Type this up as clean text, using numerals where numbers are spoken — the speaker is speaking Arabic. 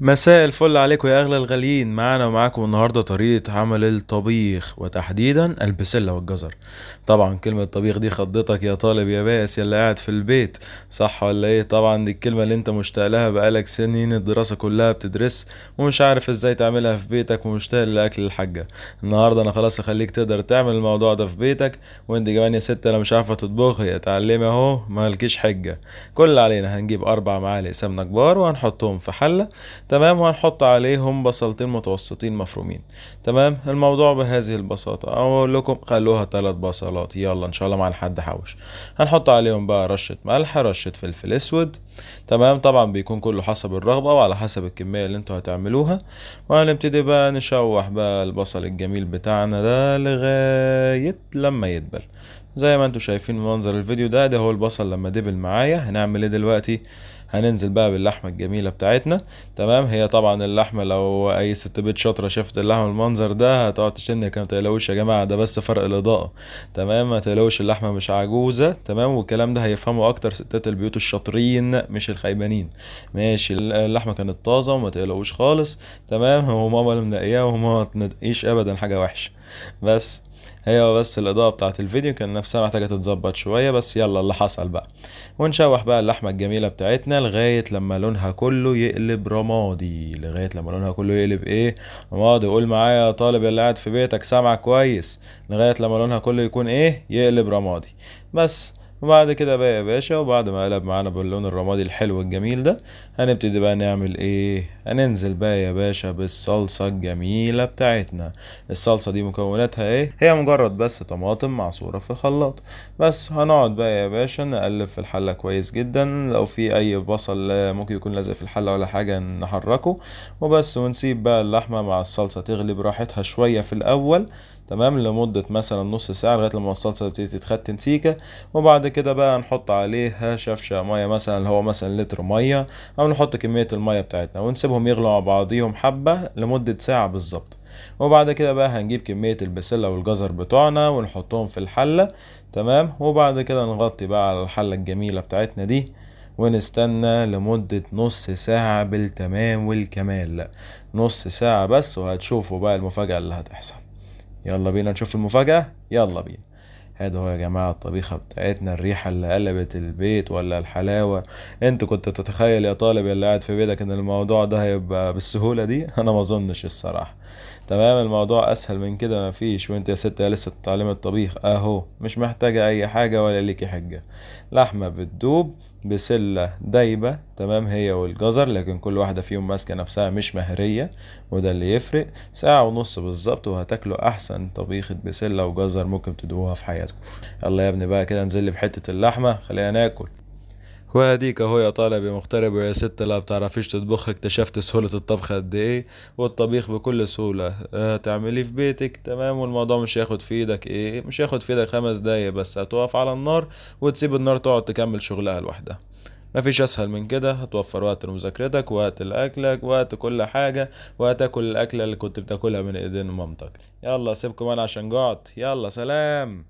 مساء الفل عليكم يا اغلى الغاليين. معانا ومعاكم النهارده طريقه عمل الطبيخ وتحديدا البسله والجزر. طبعا كلمه طبيخ دي خضتك يا طالب يا بائس يا اللي قاعد في البيت، صح ولا ايه؟ طبعا دي الكلمه اللي انت مشتاق لها بقالك سنين الدراسه كلها بتدرس ومش عارف ازاي تعملها في بيتك ومشتاق لاكل الحاجه. النهارده انا خلاص اخليك تقدر تعمل الموضوع ده في بيتك. وانت كمان يا ست انا مش عارفه تطبخي اتعلمي اهو، مالكيش حجه. كل اللي علينا هنجيب 4 معالق سمنه كبار وهنحطهم في حله، تمام، وهنحط عليهم بصلتين متوسطين مفرومين. تمام، الموضوع بهذه البساطة، او اقول لكم خلوها 3 بصلات، يلا ان شاء الله مع حد حوش. هنحط عليهم بقى رشة ملح، رشة فلفل اسود. تمام، طبعا بيكون كله حسب الرغبة وعلى حسب الكمية اللي انتوا هتعملوها. وهنبتدي بقى نشوح بقى البصل الجميل بتاعنا ده لغاية لما يدبل. زي ما انتوا شايفين من منظر الفيديو ده هو البصل لما دبل معايا. هنعمل ايه دلوقتي؟ هننزل بقى باللحمة الجميلة بتاعتنا. تمام، هي طبعا اللحمه لو اي ست بيت شاطره شافت اللحمه المنظر ده هتقعد تشن كده. ما تقلقوش يا جماعه، ده بس فرق الاضاءه. تمام، ما تقلقوش اللحمه مش عجوزه. تمام، والكلام ده هيفهمه اكتر ستات البيوت الشاطرين مش الخيبانين. ماشي، اللحمه كانت طازه وما تقلقوش خالص. تمام، هو ماما اللي منقياها وما تنقيش ابدا حاجه وحشه. بس هي بس الإضاءة بتاعت الفيديو كان نفسها محتاجة تتظبط شوية، بس يلا اللي حصل بقى. ونشوح بقى اللحمة الجميلة بتاعتنا لغاية لما لونها كله يقلب رمادي. لغاية لما لونها كله يقلب ايه؟ رمادي. قول معايا يا طالب اللي قاعد في بيتك سامع كويس. لغاية لما لونها كله يكون ايه؟ يقلب رمادي. بس. وبعد كده بقى يا باشا، وبعد ما قلب معانا باللون الرمادي الحلو الجميل ده، هنبتدي بقى نعمل ايه؟ هننزل بقى يا باشا بالصلصة الجميلة بتاعتنا. الصلصة دي مكوناتها ايه؟ هي مجرد بس طماطم معصورة في الخلاط. بس هنقعد بقى يا باشا نقلب في الحلة كويس جدا. لو في اي بصل ممكن يكون لازق في الحلة ولا حاجة نحركه. وبس، ونسيب بقى اللحمة مع الصلصة تغلي براحتها شوية في الاول. تمام، لمدة مثلا نص ساعة لغاية لما الصلصة تبتدي تتختن سيكة. وبعد كده بقى نحط عليها شفشة مية، مثلا اللي هو مثلا لتر مية، او نحط كمية المية بتاعتنا ونسيبهم يغلوا مع بعضيهم حبة لمدة ساعة بالظبط. وبعد كده بقى هنجيب كمية البسلة والجزر بتوعنا ونحطهم في الحلة. تمام، وبعد كده نغطي بقى على الحلة الجميلة بتاعتنا دي ونستنى لمدة نص ساعة بالتمام والكمال. نص ساعة بس وهتشوفوا بقى المفاجأة اللي هتحصل. يلا بينا نشوف المفاجأة، يلا بينا. هذا هو يا جماعة الطبيخة بتاعتنا، الريحة اللي قلبت البيت ولا الحلاوة. انت كنت تتخيل يا طالب اللي قاعد في بيتك ان الموضوع ده هيبقى بالسهولة دي؟ انا ما اظنش الصراحة. تمام، الموضوع اسهل من كده مفيش. وانت يا ست يا لسه بتتعلمي الطبيخ اهو، مش محتاجة اي حاجة ولا ليكي حجة. لحمة بتدوب، بسلة دايبة، تمام، هي والجزر، لكن كل واحدة فيهم ماسكة نفسها مش مهرية. وده اللي يفرق. ساعة ونص بالظبط وهتاكلوا احسن طبيخة بسلة وجزر ممكن تدوقوها في حياتكم. يلا يا ابني بقى كده انزل لي بحتة اللحمة خلينا ناكل. واديك اهو يا طالب يا مغترب ويا ست لا بتعرفيش تطبخ، اكتشفت سهولة الطبخ قد ايه. والطبيخ بكل سهولة تعمليه في بيتك. تمام، والموضوع مش هياخد في ايدك ايه، مش هياخد في ايدك 5 دقايق بس. هتقف على النار وتسيب النار تقعد تكمل شغلها لوحدها. مفيش اسهل من كده. هتوفر وقت لمذاكرتك، وقت لاكلك، وقت كل حاجة. وهتاكل الاكلة اللي كنت بتاكلها من ايدين مامتك. يلا سيبكم انا عشان جعت، يلا سلام.